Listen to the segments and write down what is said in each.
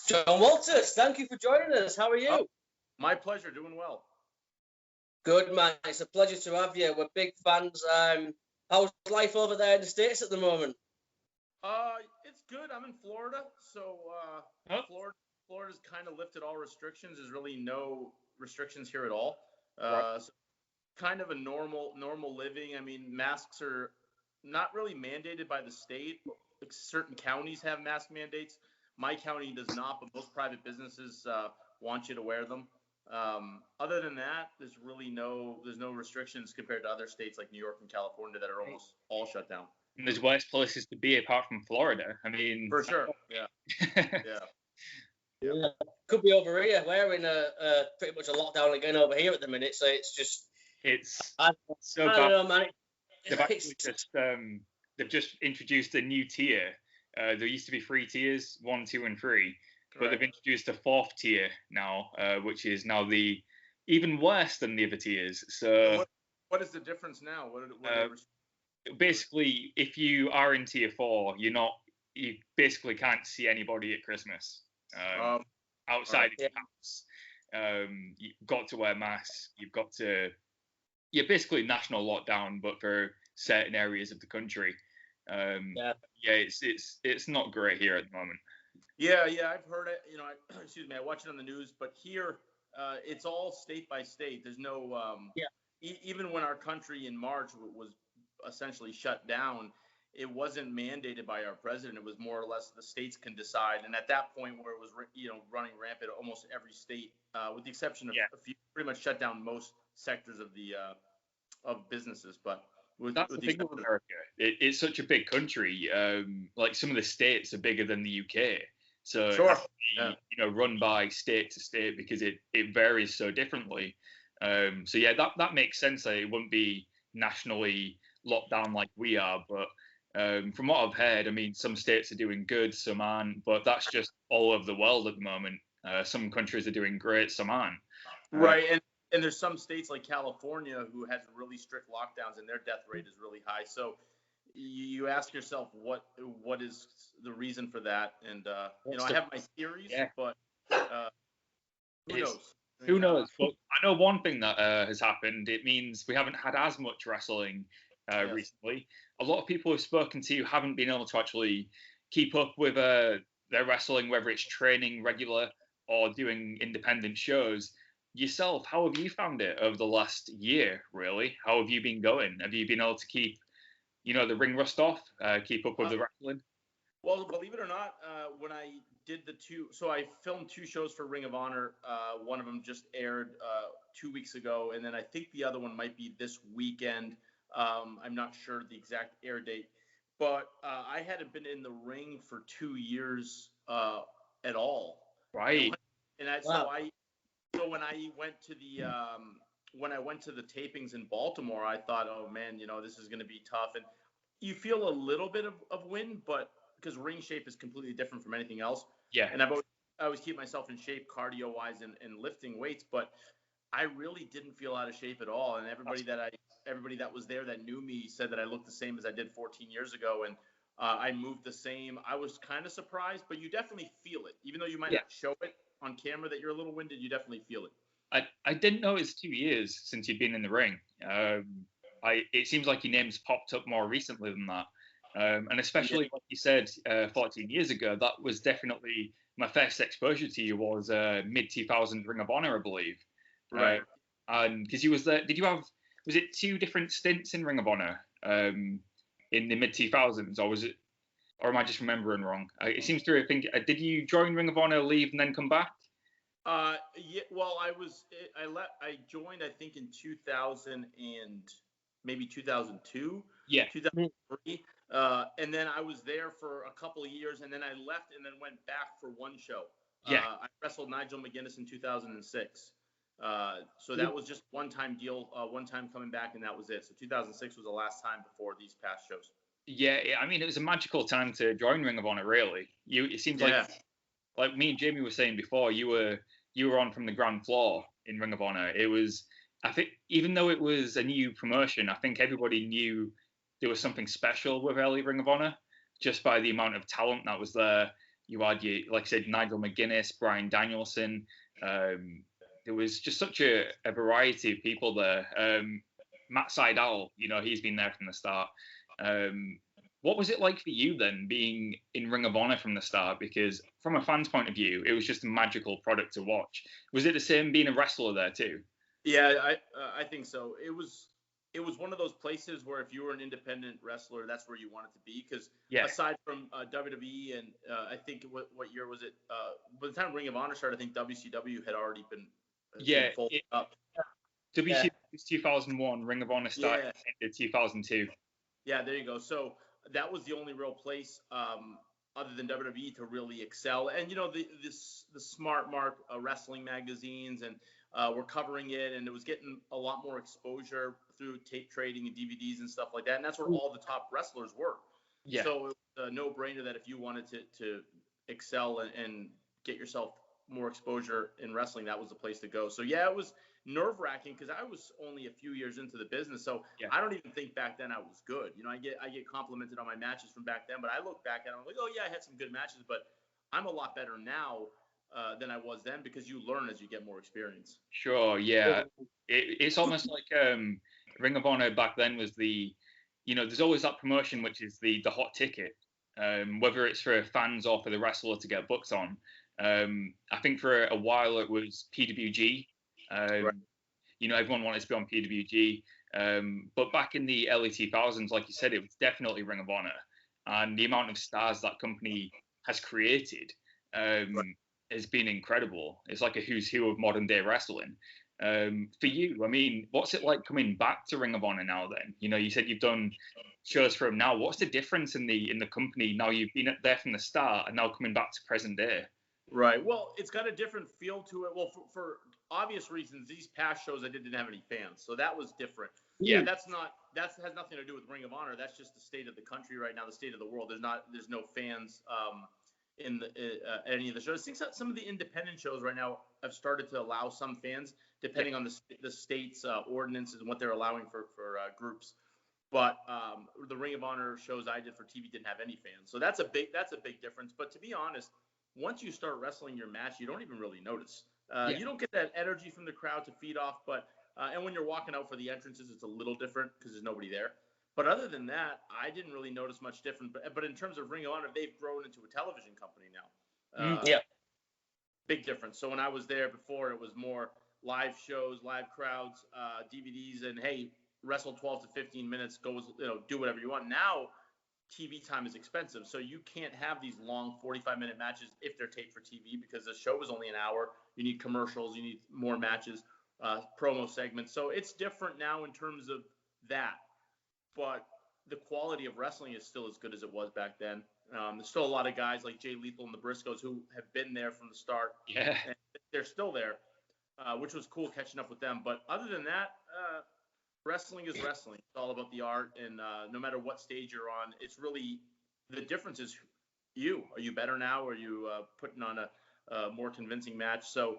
John Walters, thank you for joining us. How are you? Oh, my pleasure. Doing well. Good, man. It's a pleasure to have you. We're big fans. How's life over there in the States at the moment? It's good. I'm in Florida, so Florida's kind of lifted all restrictions. There's really no restrictions here at all. So kind of a normal living. I mean, masks are not really mandated by the state. Certain counties have mask mandates. My county does not, but most private businesses want you to wear them. Other than that, there's no restrictions compared to other states like New York and California that are almost all shut down. And there's worse places to be apart from Florida. I mean, for sure. Yeah. Could be over here. We're in a pretty much a lockdown again over here at the minute, so it's just I don't know, man. They've just introduced a new tier. There used to be 3 tiers, 1, 2, and 3. But they've introduced a 4th tier now, which is now the even worse than the other tiers. So what is the difference now? Basically, if you are in tier 4, you basically can't see anybody at Christmas outside of your house. You've got to wear masks. You're basically national lockdown, but for certain areas of the country. It's not great here at the moment. Yeah, I've heard it. I watch it on the news, but here it's all state by state. There's no even when our country in March was essentially shut down, it wasn't mandated by our president. It was more or less the states can decide. And at that point, where it was running rampant, almost every state, with the exception of a few, pretty much shut down most sectors of the of businesses. But that's the thing with America. It's such a big country. Like some of the states are bigger than the UK. So it has to be, run by state to state because it varies so differently. That makes sense that it wouldn't be nationally locked down like we are. But from what I've heard, I mean, some states are doing good, some aren't. But that's just all over the world at the moment. Some countries are doing great, some aren't. Right, and there's some states like California who has really strict lockdowns and their death rate is really high. So you ask yourself what is the reason for that, and I have my theories, but who knows? Who knows? But I know one thing that has happened. It means we haven't had as much wrestling recently. A lot of people we've spoken to haven't been able to actually keep up with their wrestling, whether it's training regular or doing independent shows. Yourself, how have you found it over the last year, really? How have you been going? Have you been able to keep the ring rust off, keep up with the wrestling? Well, believe it or not, when I did I filmed 2 shows for Ring of Honor. One of them just aired 2 weeks ago, and then I think the other one might be this weekend. I'm not sure the exact air date, but I hadn't been in the ring for 2 years at all. Right. And so when I went to the tapings in Baltimore, I thought, oh man, this is going to be tough. And you feel a little bit of wind, but because ring shape is completely different from anything else. Yeah. And I always keep myself in shape cardio wise and lifting weights, but I really didn't feel out of shape at all. And everybody that was there that knew me said that I looked the same as I did 14 years ago. And I moved the same. I was kind of surprised, but you definitely feel it. Even though you might not show it on camera that you're a little winded, you definitely feel it. I didn't know it's 2 years since you'd been in the ring. It seems like your name's popped up more recently than that. And especially like you said 14 years ago, that was definitely my first exposure to you was mid-2000s Ring of Honor, I believe. Right. And because you was there, was it 2 different stints in Ring of Honor in the mid-2000s, or am I just remembering wrong? It seems to think, did you join Ring of Honor, leave, and then come back? Well, I joined, I think, in 2000 and maybe 2002. Yeah. 2003. And then I was there for a couple of years, and then I left and then went back for one show. Yeah. I wrestled Nigel McGuinness in 2006. So that was just one-time deal, one time coming back, and that was it. So 2006 was the last time before these past shows. Yeah, I mean, it was a magical time to join Ring of Honor, really. It seems like me and Jamie were saying before, you were on from the ground floor in Ring of Honor. It was, I think, even though it was a new promotion, I think everybody knew there was something special with early Ring of Honor just by the amount of talent that was there. You had like I said, Nigel McGuinness, Bryan Danielson. There was just such a variety of people there. Matt Sydal, he's been there from the start. What was it like for you then, being in Ring of Honor from the start? Because from a fan's point of view, it was just a magical product to watch. Was it the same being a wrestler there too? Yeah, I think so. It was one of those places where if you were an independent wrestler, that's where you wanted to be. Because aside from WWE and I think what year was it? By the time Ring of Honor started, I think WCW had already been folded up. WCW was 2001. Ring of Honor started in 2002. Yeah, there you go. So that was the only real place other than WWE to really excel. And the Smart Mark wrestling magazines and were covering it, and it was getting a lot more exposure through tape trading and DVDs and stuff like that. And that's where all the top wrestlers were. Yeah. So it was a no-brainer that if you wanted to excel and get yourself more exposure in wrestling, that was the place to go. So yeah, it was nerve-wracking because I was only a few years into the business, so I don't even think back then I was good. I get complimented on my matches from back then, but I look back and I'm like, oh yeah, I had some good matches, but I'm a lot better now than I was then because you learn as you get more experience. Sure, yeah. It's almost like Ring of Honor back then was there's always that promotion which is the hot ticket, whether it's for fans or for the wrestler to get booked on. I think for a while it was PWG. Right. Everyone wanted to be on PWG. But back in the early 2000s, like you said, it was definitely Ring of Honor. And the amount of stars that company has created has been incredible. It's like a who's who of modern day wrestling. For you, I mean, what's it like coming back to Ring of Honor now then? You said you've done shows for them now. What's the difference in the company now you've been there from the start and now coming back to present day? Right. Well, it's got a different feel to it. Well, for obvious reasons, these past shows I didn't have any fans, so that was different. Yeah, that has nothing to do with Ring of Honor. That's just the state of the country right now, the state of the world. There's no fans in any of the shows. I think some of the independent shows right now have started to allow some fans, depending on the state's ordinances and what they're allowing for groups. But the Ring of Honor shows I did for TV didn't have any fans, so that's a big difference. But to be honest, once you start wrestling your match, you don't even really notice. You don't get that energy from the crowd to feed off, but and when you're walking out for the entrances, it's a little different because there's nobody there. But other than that, I didn't really notice much different. But in terms of Ring of Honor, they've grown into a television company now. Big difference. So when I was there before, it was more live shows, live crowds, DVDs, and hey, wrestle 12 to 15 minutes, do whatever you want. Now, TV time is expensive, so you can't have these long 45-minute matches if they're taped for TV because the show is only an hour. You need commercials, you need more matches, promo segments. So it's different now in terms of that, but the quality of wrestling is still as good as it was back then. There's still a lot of guys like Jay Lethal and the Briscoes who have been there from the start. Yeah, and they're still there, which was cool catching up with them. But other than that, wrestling is wrestling. It's all about the art, and no matter what stage you're on, it's really the difference is you. Are you better now? Or are you putting on a more convincing match? So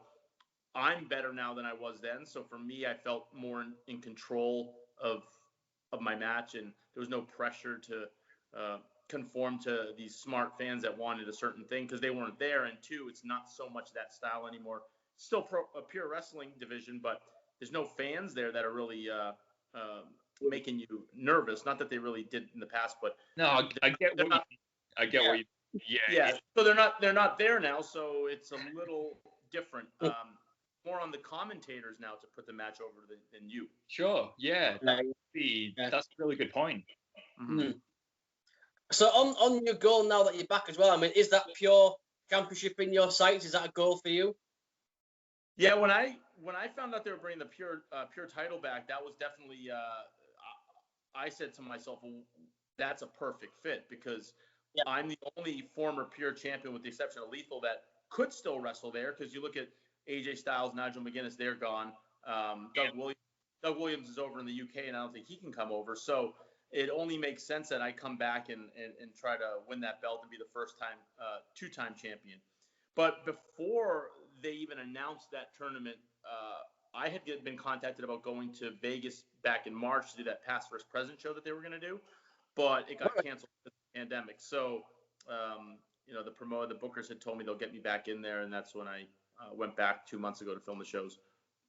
I'm better now than I was then. So for me, I felt more in control of my match, and there was no pressure to conform to these smart fans that wanted a certain thing because they weren't there. And two, it's not so much that style anymore. Still a pure wrestling division, but there's no fans there that are really making you nervous. Not that they really did in the past, but no, I get what you. Yeah. So they're not there now, so it's a little different. More on the commentators now to put the match over than you. Sure. Yeah. That's a really good point. Mm-hmm. So on your goal now that you're back as well, I mean, is that pure championship in your sights? Is that a goal for you? Yeah, when I found out they were bringing the pure title back, that was definitely I said to myself, well, that's a perfect fit because I'm the only former pure champion with the exception of Lethal that could still wrestle there because you look at AJ Styles, Nigel McGuinness, they're gone. Doug Williams is over in the UK, and I don't think he can come over. So it only makes sense that I come back and try to win that belt and be the first time two-time champion. But before they even announced that tournament, I had been contacted about going to Vegas back in March to do that past versus present show that they were going to do, but it got canceled because of the pandemic. So the bookers had told me they'll get me back in there, and that's when I went back 2 months ago to film the shows.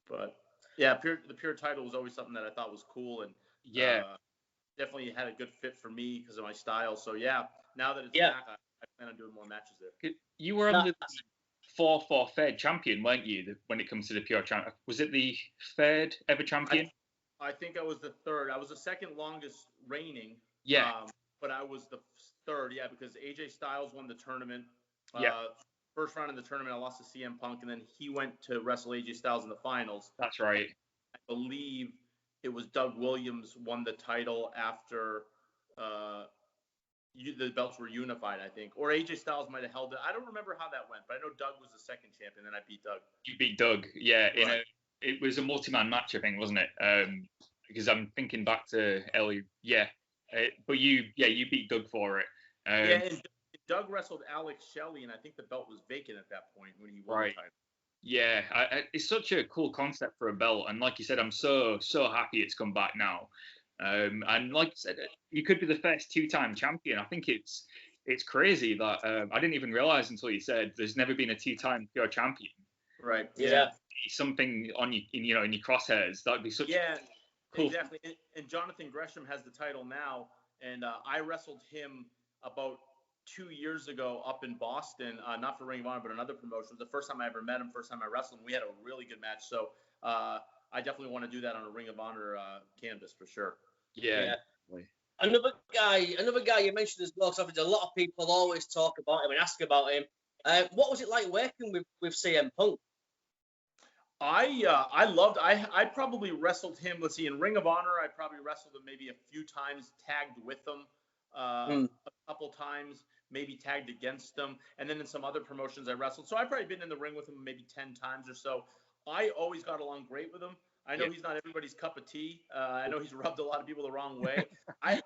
But yeah, the pure title was always something that I thought was cool, and definitely had a good fit for me because of my style. So yeah, now that it's back, I plan on doing more matches there. You were on the 4-4 third champion, weren't you? When it comes to the pure champion, was it the third ever champion? I think I was the third. I was the second longest reigning. Yeah. But I was the third, because AJ Styles won the tournament. First round in the tournament, I lost to CM Punk, and then he went to wrestle AJ Styles in the finals. That's right. I believe it was Doug Williams won the title after the belts were unified, I think. Or AJ Styles might have held it. I don't remember how that went, but I know Doug was the second champion, and I beat Doug. You beat Doug, yeah. Right. It was a multi-man match, I think, wasn't it? Because I'm thinking back to Ellie. Yeah. But you beat Doug for it. And Doug wrestled Alex Shelley, and I think the belt was vacant at that point when he won the title. Yeah, it's such a cool concept for a belt, and like you said, I'm so happy it's come back now. And like you said, you could be the first 2-time champion. I think it's crazy that I didn't even realize until you said there's never been a 2-time pure champion. Right. Yeah. Something on your in your crosshairs. That'd be such. Yeah. Cool. Exactly. And Jonathan Gresham has the title now, and I wrestled him about 2 years ago up in Boston, not for Ring of Honor, but another promotion. It was the first time I ever met him, first time I wrestled him. We had a really good match. So I definitely want to do that on a Ring of Honor canvas for sure. Yeah. Another guy you mentioned as well, because a lot of people always talk about him and ask about him. What was it like working with CM Punk? I probably wrestled him. Let's see, in Ring of Honor, I probably wrestled him maybe a few times, tagged with him a couple times, maybe tagged against him, and then in some other promotions I wrestled. So I've probably been in the ring with him maybe 10 times or so. I always got along great with him. I know he's not everybody's cup of tea. I know he's rubbed a lot of people the wrong way. I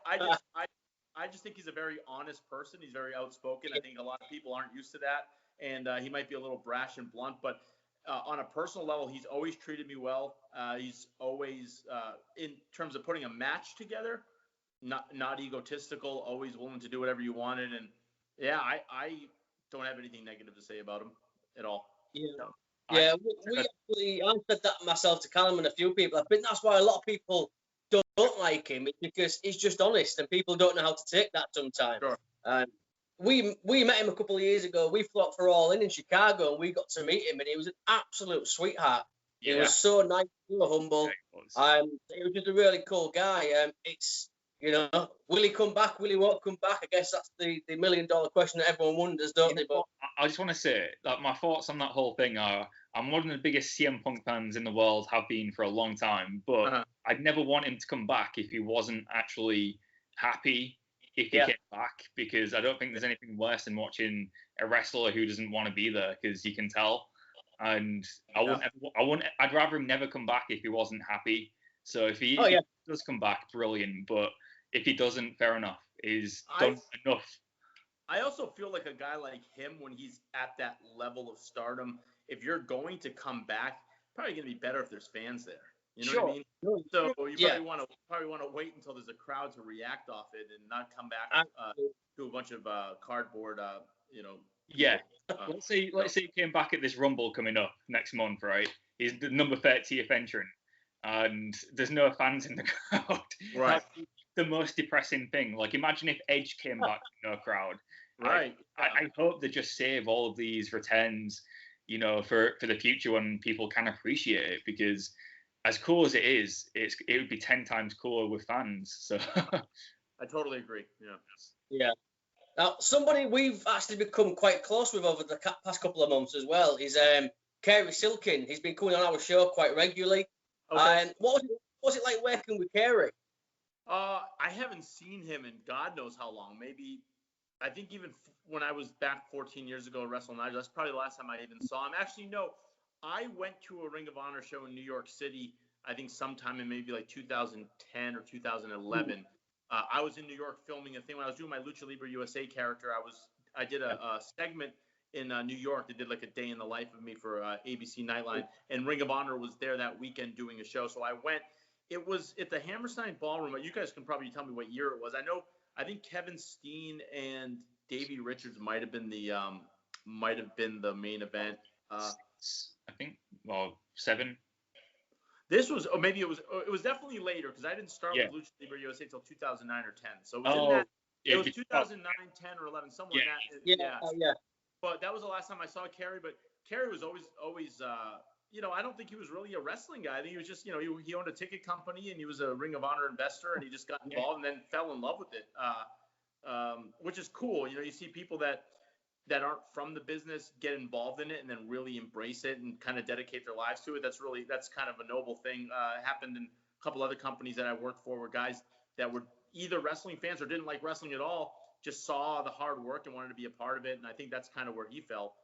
just think he's a very honest person. He's very outspoken. I think a lot of people aren't used to that, and he might be a little brash and blunt, but on a personal level, he's always treated me well. He's always, in terms of putting a match together, not egotistical, always willing to do whatever you wanted. And yeah, I don't have anything negative to say about him at all. Yeah. Yeah, I said that myself to Callum and a few people. I think that's why a lot of people don't like him, because he's just honest, and people don't know how to take that sometimes. Sure. We met him a couple of years ago. We flew up for All In Chicago, and we got to meet him, and he was an absolute sweetheart. He was so nice, so humble. He was just a really cool guy. It's, will he come back? Will he won't come back? I guess that's the $1 million question that everyone wonders, don't they? But I just want to say that my thoughts on that whole thing are, I'm one of the biggest CM Punk fans in the world, have been for a long time, but I'd never want him to come back if he wasn't actually happy if he came back, because I don't think there's anything worse than watching a wrestler who doesn't want to be there, because you can tell. And I'd rather him never come back if he wasn't happy. So if he does come back, brilliant. But if he doesn't, fair enough. He's done enough. I also feel like a guy like him, when he's at that level of stardom, if you're going to come back, probably going to be better if there's fans there. You know what I mean? So you probably want to wait until there's a crowd to react off it, and not come back to a bunch of cardboard. Yeah. Let's say he came back at this Rumble coming up next month, right? He's the number 30th entrant, and there's no fans in the crowd. Right. That's the most depressing thing. Like, imagine if Edge came back with no crowd. Right. I hope they just save all of these returns, for the future when people can appreciate it, because as cool as it is, it would be 10 times cooler with fans. So I totally agree. Yeah. Yeah. Now, somebody we've actually become quite close with over the past couple of months as well is Kerry Silkin. He's been coming on our show quite regularly. Okay. What was it like working with Kerry? I haven't seen him in God knows how long. Maybe, I think even when I was back 14 years ago at Wrestle Nigel, that's probably the last time I even saw him. Actually, no. I went to a Ring of Honor show in New York City, I think sometime in maybe like 2010 or 2011. I was in New York filming a thing when I was doing my Lucha Libre USA character. I did a segment in New York. They did like a day in the life of me for ABC Nightline, and Ring of Honor was there that weekend doing a show. So I went. It was at the Hammerstein Ballroom. You guys can probably tell me what year it was. I think Kevin Steen and Davey Richards might have been the main event. I think 7. This was, or maybe it was definitely later because I didn't start with Lucha Libre USA until 2009 or 10. So it was in that. It was 2009, 10, or 11, somewhere in that. Yeah. But that was the last time I saw Kerry. But Kerry was always. I don't think he was really a wrestling guy. I think he was just, he owned a ticket company and he was a Ring of Honor investor and he just got involved and then fell in love with it, which is cool. You see people that aren't from the business get involved in it and then really embrace it and kind of dedicate their lives to it. That's kind of a noble thing. It happened in a couple other companies that I worked for, where guys that were either wrestling fans or didn't like wrestling at all just saw the hard work and wanted to be a part of it. And I think that's kind of where he fell.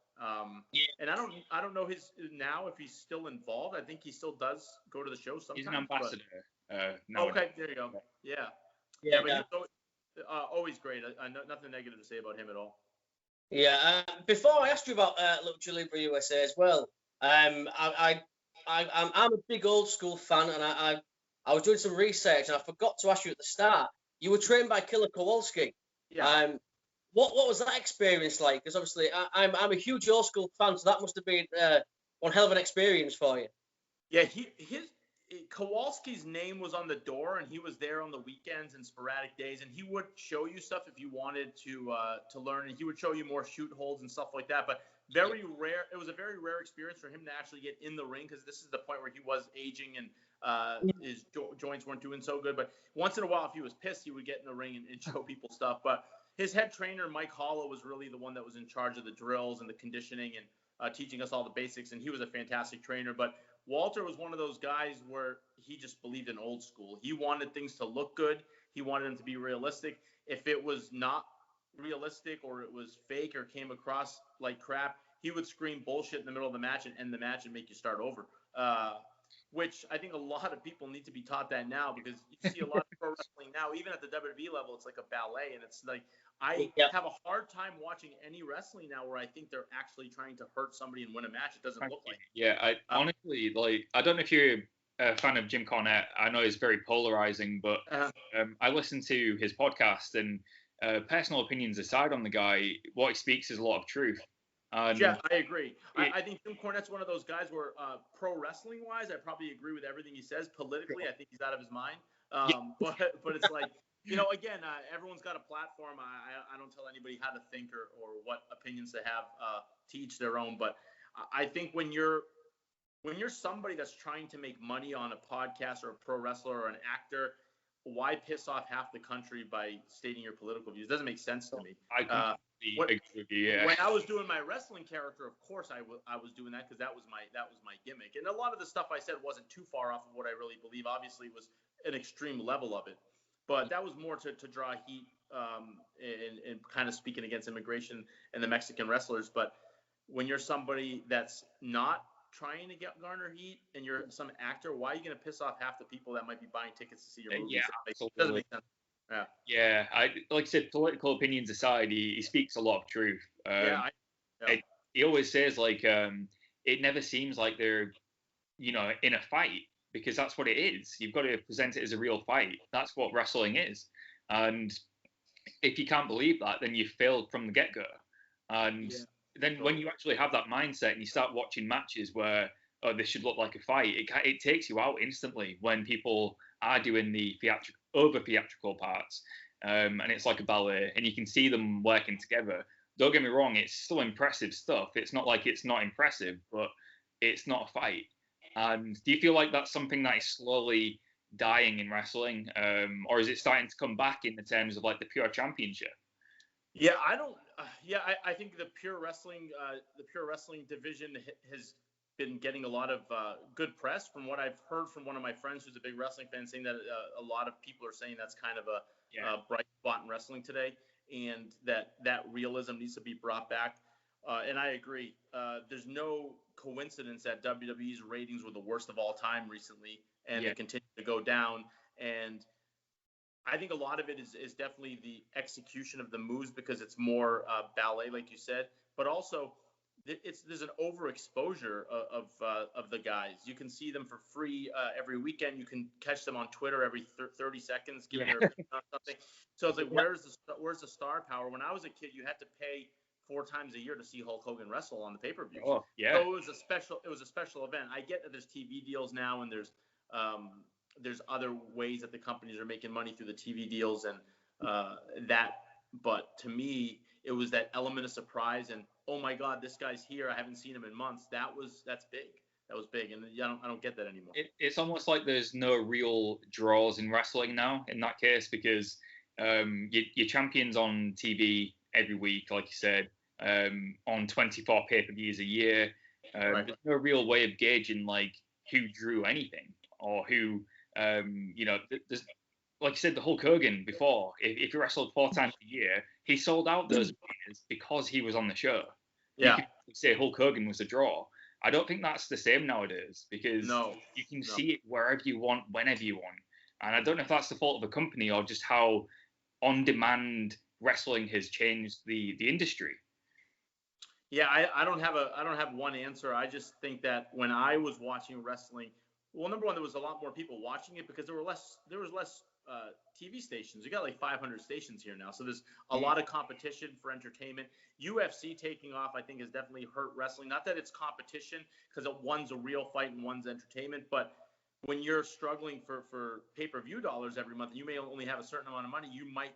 And I don't know now if he's still involved. I think he still does go to the show sometimes. He's an ambassador. Okay, there you go. Yeah. But he's always great. I know nothing negative to say about him at all. Yeah. Before I asked you about Lucha Libre USA as well, I'm a big old school fan, and I was doing some research and I forgot to ask you at the start. You were trained by Killer Kowalski. Yeah. What was that experience like? Because obviously I'm a huge old school fan, so that must have been one hell of an experience for you. Yeah, Kowalski's name was on the door, and he was there on the weekends and sporadic days, and he would show you stuff if you wanted to learn, and he would show you more shoot holds and stuff like that. But very rare. It was a very rare experience for him to actually get in the ring, because this is the point where he was aging and his joints weren't doing so good. But once in a while, if he was pissed, he would get in the ring and show people stuff. But his head trainer, Mike Hollow, was really the one that was in charge of the drills and the conditioning and teaching us all the basics. And he was a fantastic trainer. But Walter was one of those guys where he just believed in old school. He wanted things to look good. He wanted them to be realistic. If it was not realistic or it was fake or came across like crap, he would scream bullshit in the middle of the match and end the match and make you start over. Which I think a lot of people need to be taught that now, because you see a lot of pro wrestling now, even at the WWE level, it's like a ballet, and it's like I have a hard time watching any wrestling now where I think they're actually trying to hurt somebody and win a match. It doesn't look like it. Yeah, I honestly, I don't know if you're a fan of Jim Cornette. I know he's very polarizing, but I listen to his podcast, and personal opinions aside on the guy, what he speaks is a lot of truth. Yeah, I agree. I think Jim Cornette's one of those guys where pro wrestling wise, I probably agree with everything he says. Politically, I think he's out of his mind. But it's like, again, everyone's got a platform. I don't tell anybody how to think or what opinions to have, to each their own. But I think when you're somebody that's trying to make money on a podcast or a pro wrestler or an actor, why piss off half the country by stating your political views? It doesn't make sense to me. When I was doing my wrestling character, of course I was doing that, because that was my gimmick. And a lot of the stuff I said wasn't too far off of what I really believe. Obviously, it was an extreme level of it, but that was more to draw heat and kind of speaking against immigration and the Mexican wrestlers. But when you're somebody that's not trying to garner heat and you're some actor, why are you going to piss off half the people that might be buying tickets to see your movie? It doesn't make sense. Yeah, like I said, political opinions aside, he speaks a lot of truth. He always says, it never seems like they're, in a fight, because that's what it is. You've got to present it as a real fight. That's what wrestling is. And if you can't believe that, then you failed from the get-go. And then when you actually have that mindset and you start watching matches where, this should look like a fight, it takes you out instantly when people are doing the over-theatrical parts. And it's like a ballet, and you can see them working together. Don't get me wrong, it's still impressive stuff. It's not like it's not impressive, but it's not a fight. And do you feel like that's something that is slowly dying in wrestling, or is it starting to come back in the terms of like the Pure Championship? Yeah, I think the Pure Wrestling division has been getting a lot of good press. From what I've heard from one of my friends who's a big wrestling fan, saying that a lot of people are saying that's kind of a bright spot in wrestling today, and that realism needs to be brought back. And I agree. There's no coincidence that WWE's ratings were the worst of all time recently, and they continue to go down. And I think a lot of it is definitely the execution of the moves, because it's more ballet, like you said, but also there's an overexposure of the guys. You can see them for free every weekend. You can catch them on Twitter every 30 seconds, giving their opinion on something. So it's like, where's the star power? When I was a kid, you had to pay 4 times a year to see Hulk Hogan wrestle on the pay-per-view. Oh, yeah. So it was a special event. I get that there's TV deals now, and there's other ways that the companies are making money through the TV deals and that. But to me, it was that element of surprise and, oh my God, this guy's here. I haven't seen him in months. That's big. That was big, and I don't get that anymore. It's almost like there's no real draws in wrestling now in that case, because your champion's on TV every week, like you said, on 24 pay-per-views a year. Right. There's no real way of gauging like who drew anything or who, there's, like you said, the Hulk Hogan before, if he wrestled 4 times a year, he sold out those years because he was on the show. Yeah. You could say Hulk Hogan was a draw. I don't think that's the same nowadays, because you can see it wherever you want, whenever you want. And I don't know if that's the fault of a company or just how on-demand wrestling has changed the industry. Yeah, I don't have one answer. I just think that when I was watching wrestling, well, number one, there was a lot more people watching it because there was less TV stations. You got like 500 stations here now, so there's a lot of competition for entertainment. UFC taking off, I think, has definitely hurt wrestling. Not that it's competition, because one's a real fight and one's entertainment, but when you're struggling for pay-per-view dollars every month, you may only have a certain amount of money. You might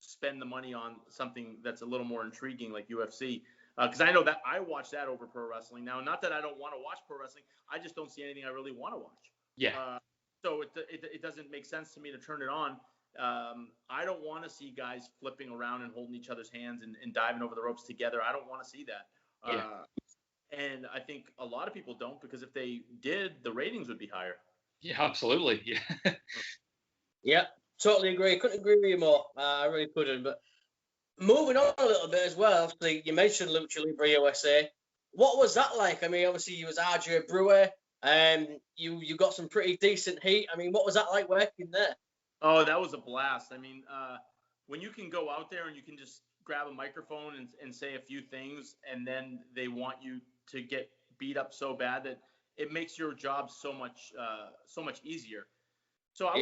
spend the money on something that's a little more intriguing, like UFC. Because I know that I watch that over pro wrestling now. Not that I don't want to watch pro wrestling, I just don't see anything I really want to watch. Yeah. So it doesn't make sense to me to turn it on. I don't want to see guys flipping around and holding each other's hands and diving over the ropes together. I don't want to see that. And I think a lot of people don't, because if they did, the ratings would be higher. Yeah, absolutely. Yeah. Yeah, totally agree. Couldn't agree with you more. I really couldn't. But moving on a little bit as well, obviously you mentioned Lucha Libre USA. What was that like? I mean, obviously you was RJ Brewer, and you got some pretty decent heat. I mean, what was that like working there? Oh, that was a blast. I mean, when you can go out there and you can just grab a microphone and say a few things, and then they want you to get beat up so bad that it makes your job so much easier. So I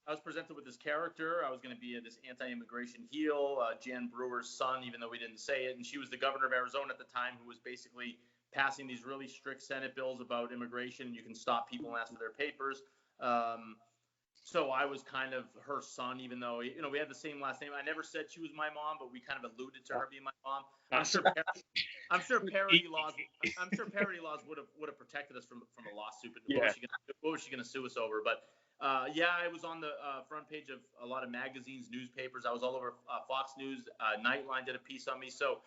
was presented with this character. I was going to be this anti-immigration heel, Jan Brewer's son, even though we didn't say it. And she was the governor of Arizona at the time, who was basically passing these really strict Senate bills about immigration. You can stop people and ask for their papers. So I was kind of her son, even though, we had the same last name. I never said she was my mom, but we kind of alluded to her being my mom. I'm sure parody laws would have protected us from a lawsuit. But what was she going to sue us over? But I was on the front page of a lot of magazines, newspapers. I was all over Fox News. Nightline did a piece on me. So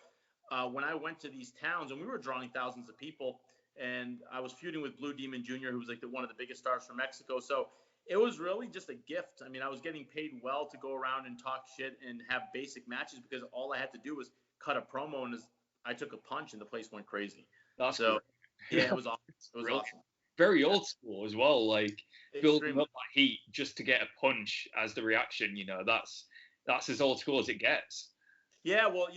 when I went to these towns, and we were drawing thousands of people, and I was feuding with Blue Demon Jr., who was like one of the biggest stars from Mexico. So it was really just a gift. I mean, I was getting paid well to go around and talk shit and have basic matches, because all I had to do was cut a promo, and I took a punch and the place went crazy. That's so great. Yeah, it was awesome. It was awesome. Very old school as well, like building up that heat just to get a punch as the reaction. That's as old school as it gets. Yeah, well,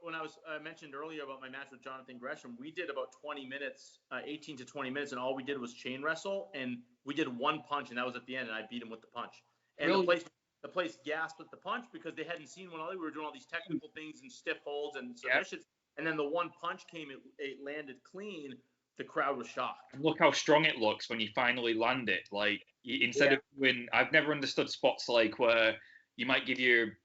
when I mentioned earlier about my match with Jonathan Gresham, we did about 20 minutes, 18 to 20 minutes, and all we did was chain wrestle, and we did one punch, and that was at the end, and I beat him with the punch. And really? the place gasped at the punch because they hadn't seen one. We were doing all these technical things and stiff holds and submissions, and then the one punch came, it landed clean. The crowd was shocked. Look how strong it looks when you finally land it. Like, instead of doing, I've never understood spots like where you might give your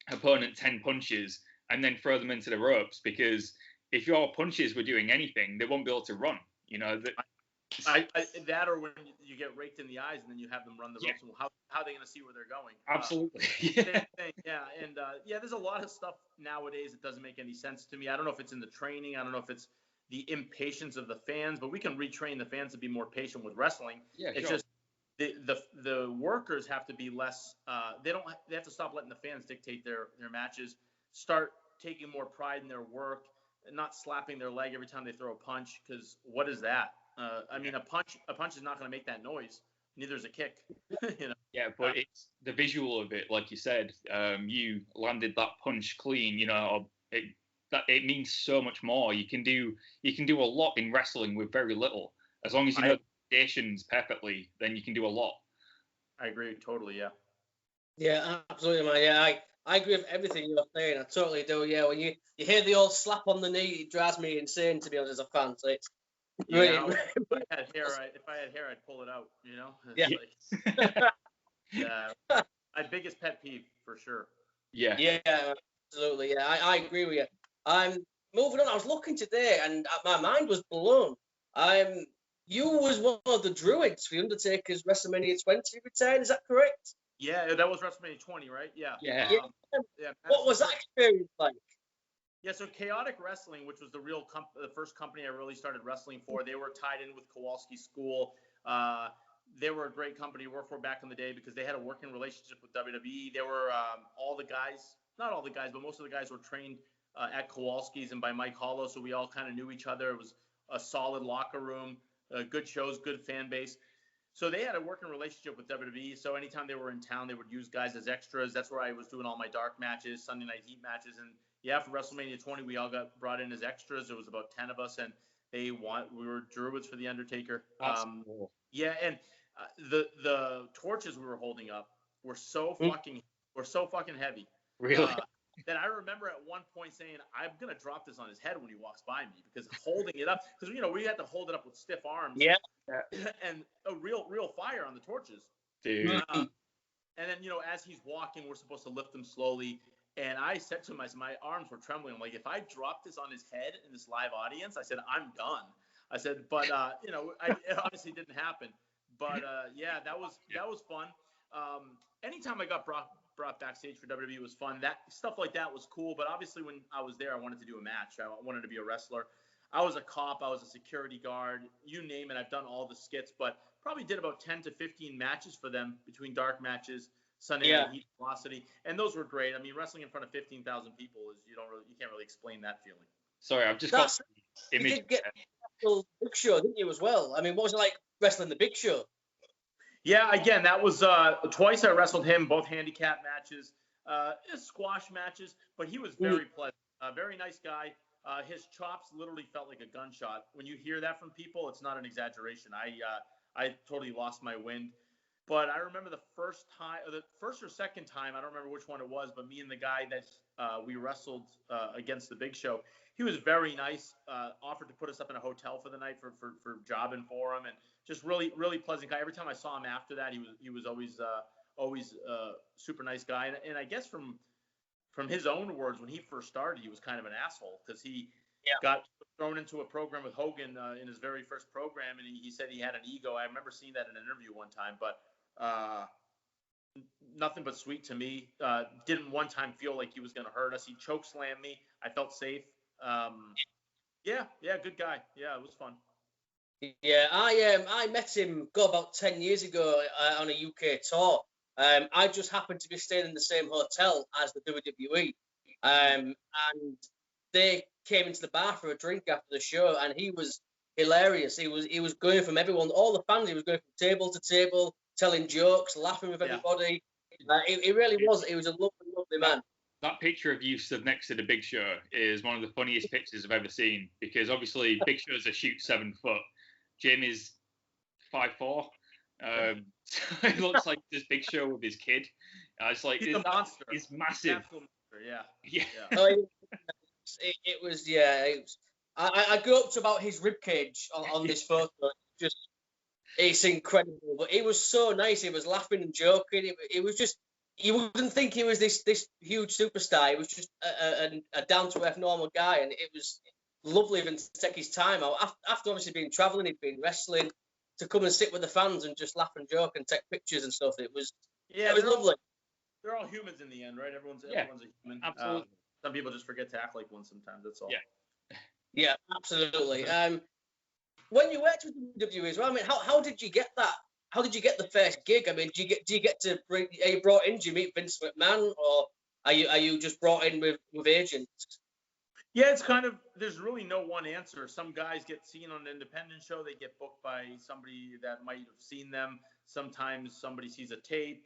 opponent 10 punches and then throw them into the ropes, because if your punches were doing anything, they won't be able to run. That or when you get raked in the eyes and then you have them run the ropes, how are they going to see where they're going? Absolutely. Same thing, yeah. And there's a lot of stuff nowadays that doesn't make any sense to me. I don't know if it's in the training. I don't know if it's the impatience of the fans, but we can retrain the fans to be more patient with wrestling. Yeah, it's just the workers have to be less. They have to stop letting the fans dictate their matches. Start taking more pride in their work, and not slapping their leg every time they throw a punch. Because what is that? I mean, a punch is not going to make that noise. Neither is a kick. Yeah, but it's the visual of it, like you said. You landed that punch clean. that it means so much more. You can do a lot in wrestling with very little. As long as you know the foundations perfectly, then you can do a lot. I agree totally. Yeah. Yeah, absolutely, man. Yeah, I agree with everything you're saying. I totally do. Yeah, when you hear the old slap on the knee, it drives me insane, to be honest, as a fan. So it's really, if I had hair, I'd pull it out. You know. Yeah. My biggest pet peeve for sure. Yeah. Yeah, absolutely. Yeah, I agree with you. Moving on. I was looking today, and my mind was blown. You was one of the Druids for Undertaker's WrestleMania 20 return. Is that correct? Yeah, that was WrestleMania 20, right? Yeah. Yeah. What was that experience like? Yeah, so Chaotic Wrestling, which was the first company I really started wrestling for, they were tied in with Kowalski School. They were a great company to work for back in the day because they had a working relationship with WWE. They were all the guys, not all the guys, but most of the guys were trained at Kowalski's and by Mike Hollow, so we all kind of knew each other. It was a solid locker room, good shows, good fan base. So they had a working relationship with WWE. So anytime they were in town, they would use guys as extras. That's where I was doing all my dark matches, Sunday Night Heat matches. And yeah, for WrestleMania 20, we all got brought in as extras. There was about 10 of us, and we were Druids for the Undertaker. Cool. Yeah, and the torches we were holding up were so fucking heavy. Really? That I remember at one point saying, I'm going to drop this on his head when he walks by me, because holding it up, because, we had to hold it up with stiff arms. Yeah. And a real fire on the torches. Dude. And then, as he's walking, we're supposed to lift him slowly. And I said to him, my arms were trembling. I'm like, if I drop this on his head in this live audience, I said, I'm done. I said, but, it obviously didn't happen. But, yeah, that was fun. Anytime I got brought backstage for WWE was fun. That stuff like that was cool. But obviously when I was there, I wanted to do a match. I wanted to be a wrestler. I was a cop. I was a security guard. You name it. I've done all the skits, but probably did about 10 to 15 matches for them between dark matches, Sunday Night Heat, Velocity, and those were great. I mean, wrestling in front of 15,000 people is you can't really explain that feeling. Sorry, I've just got the image. You did get the Big Show, didn't you, as well? I mean, what was it like wrestling the Big Show? Yeah, again, that was twice I wrestled him, both handicap matches, squash matches, but he was very pleasant, very nice guy. His chops literally felt like a gunshot. When you hear that from people, it's not an exaggeration. I totally lost my wind. But I remember the first or second time, I don't remember which one it was, but me and the guy that we wrestled against the Big Show, he was very nice, offered to put us up in a hotel for the night for jobbing for him, and just really, really pleasant guy. Every time I saw him after that, he was always super nice guy. And I guess from his own words, when he first started, he was kind of an asshole because he got thrown into a program with Hogan in his very first program, and he said he had an ego. I remember seeing that in an interview one time, but nothing but sweet to me. Didn't one time feel like he was going to hurt us. He choke slammed me. I felt safe. Good guy. Yeah, it was fun. Yeah, I met him about 10 years ago on a UK tour. I just happened to be staying in the same hotel as the WWE, and they came into the bar for a drink after the show, and he was hilarious. He was going from everyone, all the fans. He was going from table to table, telling jokes, laughing with everybody. It really was. He was a lovely, lovely man. That picture of you stood next to the Big Show is one of the funniest pictures I've ever seen, because obviously Big Show's a shoot 7 foot. Jim is 5'4". So it looks like this Big Show with his kid. It's like he's a monster. He's massive. Yeah. Oh, it was. I grew up to about his ribcage on this photo. It's incredible. But he was so nice. He was laughing and joking. It was just, you wouldn't think he was this huge superstar. He was just a down to earth normal guy, and it was lovely of him to take his time out after obviously being traveling. He'd been wrestling, to come and sit with the fans and just laugh and joke and take pictures and stuff. It was lovely. They're all humans in the end, right? Everyone's a human. Absolutely. Some people just forget to act like one sometimes. That's all. Yeah, absolutely. When you worked with WWE as well, I mean, how did you get that? How did you get the first gig? I mean, do you get to are you brought in? Do you meet Vince McMahon, or are you just brought in with agents? Yeah, it's kind of, there's really no one answer. Some guys get seen on an independent show. They get booked by somebody that might have seen them. Sometimes somebody sees a tape.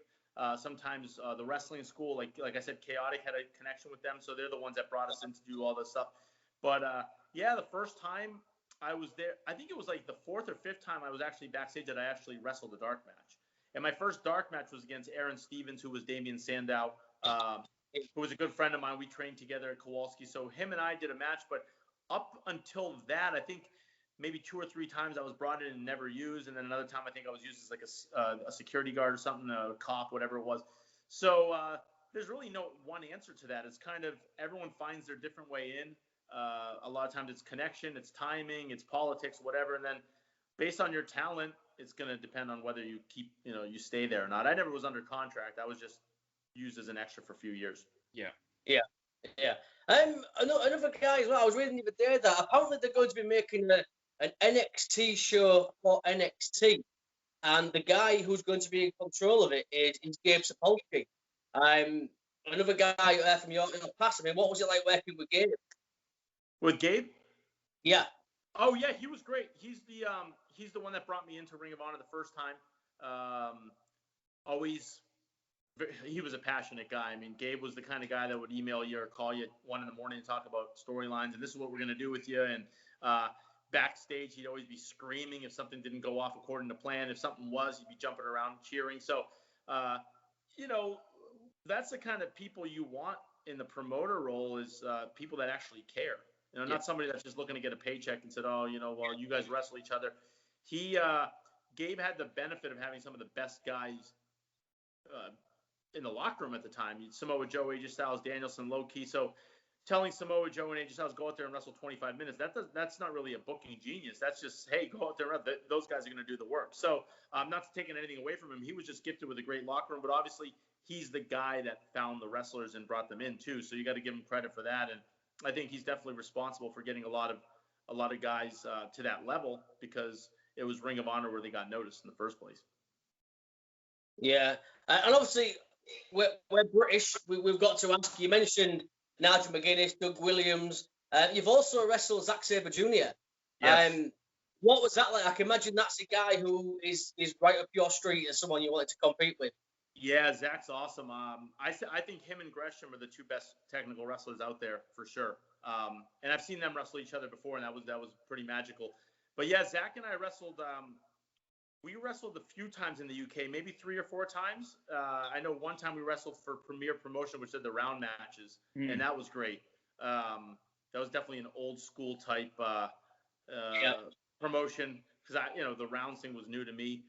Sometimes the wrestling school, like I said, Chaotic had a connection with them, so they're the ones that brought us in to do all this stuff. But yeah, the first time I was there, I think it was like the fourth or fifth time I was actually backstage that I actually wrestled a dark match. And my first dark match was against Aaron Stevens, who was Damian Sandow, who was a good friend of mine. We trained together at Kowalski. So him and I did a match. But up until that, I think maybe 2 or 3 times I was brought in and never used. And then another time I think I was used as like a security guard or something, a cop, whatever it was. So there's really no one answer to that. It's kind of everyone finds their different way in. A lot of times it's connection, it's timing, it's politics, whatever. And then based on your talent, it's going to depend on whether you you stay there or not. I never was under contract. I was just used as an extra for a few years. Yeah. Another guy as well. I was reading the other day that apparently they're going to be making an NXT show for NXT, and the guy who's going to be in control of it is Gabe Sapolsky. Another guy from your past. I mean, what was it like working with Gabe? With Gabe? Yeah. Oh yeah, he was great. He's the one that brought me into Ring of Honor the first time. He was a passionate guy. I mean, Gabe was the kind of guy that would email you or call you at 1 a.m. and talk about storylines, and this is what we're going to do with you. And backstage, he'd always be screaming if something didn't go off according to plan. If something was, he'd be jumping around cheering. So, that's the kind of people you want in the promoter role is people that actually care. Not somebody that's just looking to get a paycheck and said, well, you guys wrestle each other. Gabe had the benefit of having some of the best guys in the locker room at the time. Samoa Joe, AJ Styles, Danielson, low key. So telling Samoa Joe and AJ Styles go out there and wrestle 25 minutes, that's not really a booking genius. That's just, hey, go out there and those guys are going to do the work. So not taking anything away from him, he was just gifted with a great locker room, but obviously he's the guy that found the wrestlers and brought them in too. So you got to give him credit for that. And I think he's definitely responsible for getting a lot of guys to that level, because it was Ring of Honor where they got noticed in the first place. Yeah, and obviously we're British. We've got to ask. You mentioned Nigel McGuinness, Doug Williams. You've also wrestled Zack Sabre Jr. Yes. What was that like? I can imagine that's a guy who is right up your street as someone you wanted to compete with. Yeah, Zach's awesome. I think him and Gresham are the 2 best technical wrestlers out there for sure. And I've seen them wrestle each other before, and that was pretty magical. But yeah, Zach and I wrestled. We wrestled a few times in the UK, maybe 3 or 4 times. I know one time we wrestled for Premier Promotion, which did the round matches, and that was great. That was definitely an old school type promotion, because the rounds thing was new to me.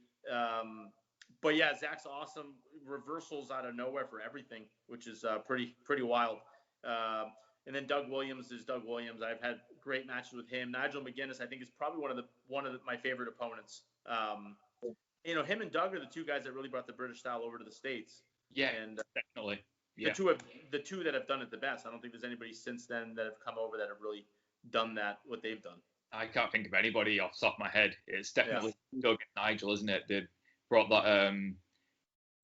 But yeah, Zach's awesome. Reversals out of nowhere for everything, which is pretty wild. And then Doug Williams is Doug Williams. I've had great matches with him. Nigel McGuinness, I think, is probably one of my favorite opponents. Him and Doug are the 2 guys that really brought the British style over to the States. Yeah, and definitely. Yeah. The two that have done it the best. I don't think there's anybody since then that have come over that have really done what they've done. I can't think of anybody off the top of my head. It's definitely Doug and Nigel, isn't it? They brought that,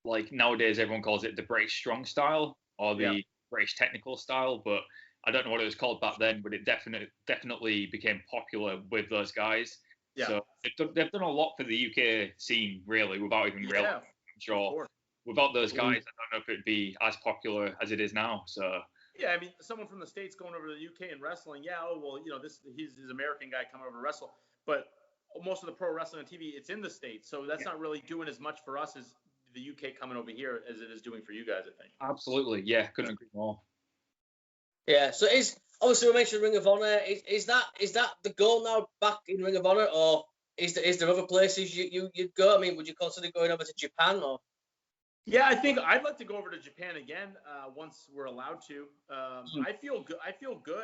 like nowadays everyone calls it the British strong style or the British technical style, but I don't know what it was called back then, but it definitely became popular with those guys. Yeah. So they've done a lot for the UK scene, really, without even realizing. I'm sure without those guys, I don't know if it'd be as popular as it is now. So yeah, I mean, someone from the States going over to the UK and wrestling, he's this American guy coming over to wrestle, but most of the pro wrestling on TV, it's in the States, so that's not really doing as much for us as the UK coming over here as it is doing for you guys, I think. Absolutely, yeah, couldn't agree more. Yeah, so obviously we mentioned Ring of Honor. Is that the goal now, back in Ring of Honor, or is there other places you'd go? I mean, would you consider going over to Japan or? Yeah, I think I'd like to go over to Japan again once we're allowed to. I feel good.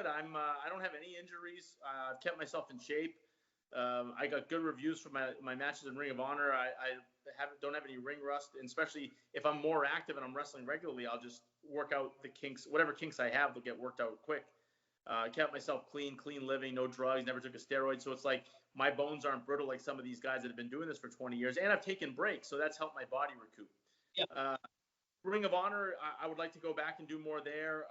I don't have any injuries. I've kept myself in shape. I got good reviews for my matches in Ring of Honor. I don't have any ring rust, and especially if I'm more active and I'm wrestling regularly, I'll just work out the kinks. Whatever kinks I have, they'll get worked out quick. I kept myself clean living, no drugs, never took a steroid. So it's like my bones aren't brittle like some of these guys that have been doing this for 20 years. And I've taken breaks, so that's helped my body recoup. Yeah. Ring of Honor, I would like to go back and do more there.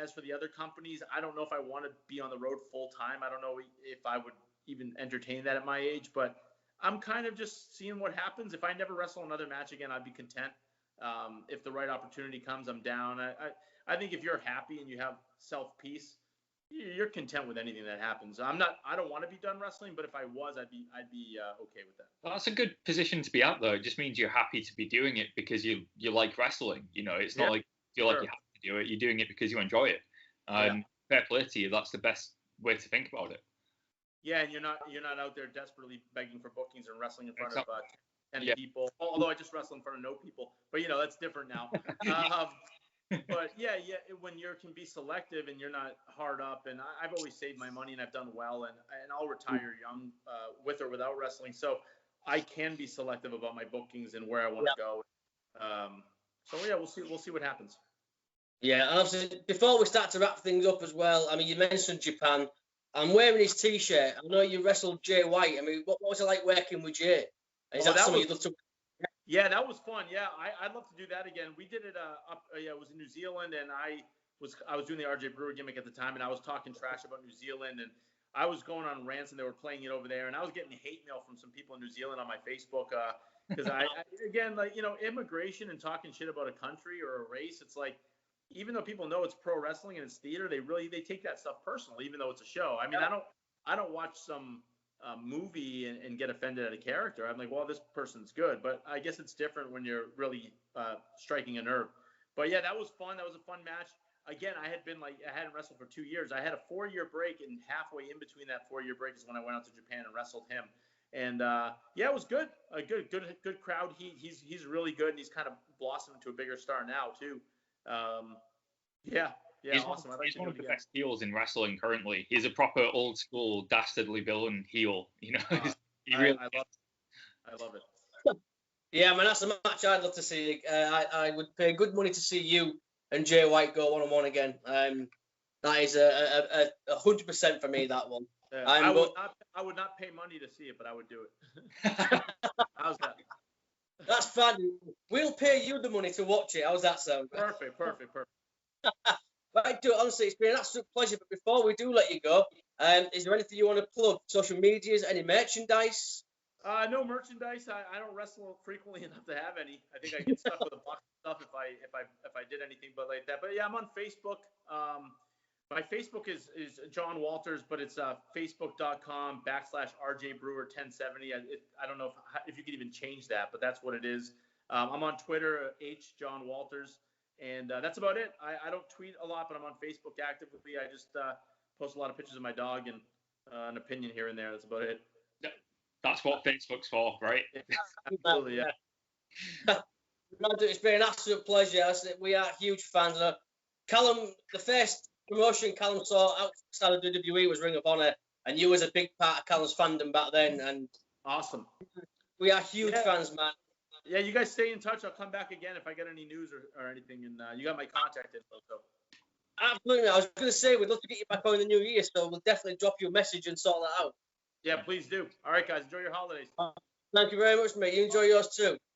As for the other companies, I don't know if I want to be on the road full time. I don't know if I would even entertain that at my age, but I'm kind of just seeing what happens. If I never wrestle another match again, I'd be content. If the right opportunity comes, I'm down. I think if you're happy and you have self-peace, you're content with anything that happens. I don't want to be done wrestling, but if I was, I'd be okay with that. Well, that's a good position to be at, though. It just means you're happy to be doing it because you like wrestling. It's not like you feel like you have to do it. You're doing it because you enjoy it. Fair play to you. That's the best way to think about it. Yeah, and you're not out there desperately begging for bookings and wrestling in front of 10 people. Although I just wrestle in front of no people, but that's different now. But when you can be selective and you're not hard up, and I've always saved my money and I've done well, and I'll retire young with or without wrestling, so I can be selective about my bookings and where I want to go. We'll see what happens. Yeah, and obviously before we start to wrap things up as well, I mean, you mentioned Japan. I'm wearing his T-shirt. I know you wrestled Jay White. I mean, what was it like working with Jay? Is that something you'd love to? Yeah, that was fun. Yeah, I'd love to do that again. We did it it was in New Zealand, and I was doing the RJ Brewer gimmick at the time, and I was talking trash about New Zealand, and I was going on rants, and they were playing it over there, and I was getting hate mail from some people in New Zealand on my Facebook because immigration and talking shit about a country or a race, it's like, even though people know it's pro wrestling and it's theater, they take that stuff personal, even though it's a show. I mean, I don't watch some movie and get offended at a character. I'm like, well, this person's good, but I guess it's different when you're really striking a nerve. But yeah, that was fun. That was a fun match. Again, I hadn't wrestled for 2 years. I had a 4-year break, and halfway in between that 4-year break is when I went out to Japan and wrestled him. And it was good. A good crowd. He's really good, and he's kind of blossomed into a bigger star now too. He's awesome. He's one of the best heels in wrestling currently. He's a proper old school dastardly villain heel. I love it. Yeah, man, that's a match I'd love to see. I would pay good money to see you and Jay White go 1-on-1 again. That is a 100% for me, that one. I would not pay money to see it, but I would do it. How's that? That's fun. We'll pay you the money to watch it. How's that sound? Perfect. Right, honestly, it's been an absolute pleasure. But before we do let you go, is there anything you want to plug? Social medias, any merchandise? No merchandise. I don't wrestle frequently enough to have any. I think I get stuck with a box of stuff if I did anything but like that. But yeah, I'm on Facebook. My Facebook is John Walters, but it's facebook.com/RJ Brewer 1070. I don't know if you could even change that, but that's what it is. I'm on Twitter, John Walters, and that's about it. I don't tweet a lot, but I'm on Facebook actively. I just post a lot of pictures of my dog and an opinion here and there. That's about it. That's what Facebook's for, right? Absolutely, yeah. It's been an absolute pleasure. We are huge fans. Callum, the first promotion Callum saw outside of WWE was Ring of Honor, and you was a big part of Callum's fandom back then. And awesome. We are huge fans, man. Yeah, you guys stay in touch. I'll come back again if I get any news or anything. And you got my contact info. So. Absolutely. I was going to say, we'd love to get you back on in the new year, so we'll definitely drop you a message and sort that out. Yeah, please do. All right, guys. Enjoy your holidays. Thank you very much, mate. You enjoy yours too.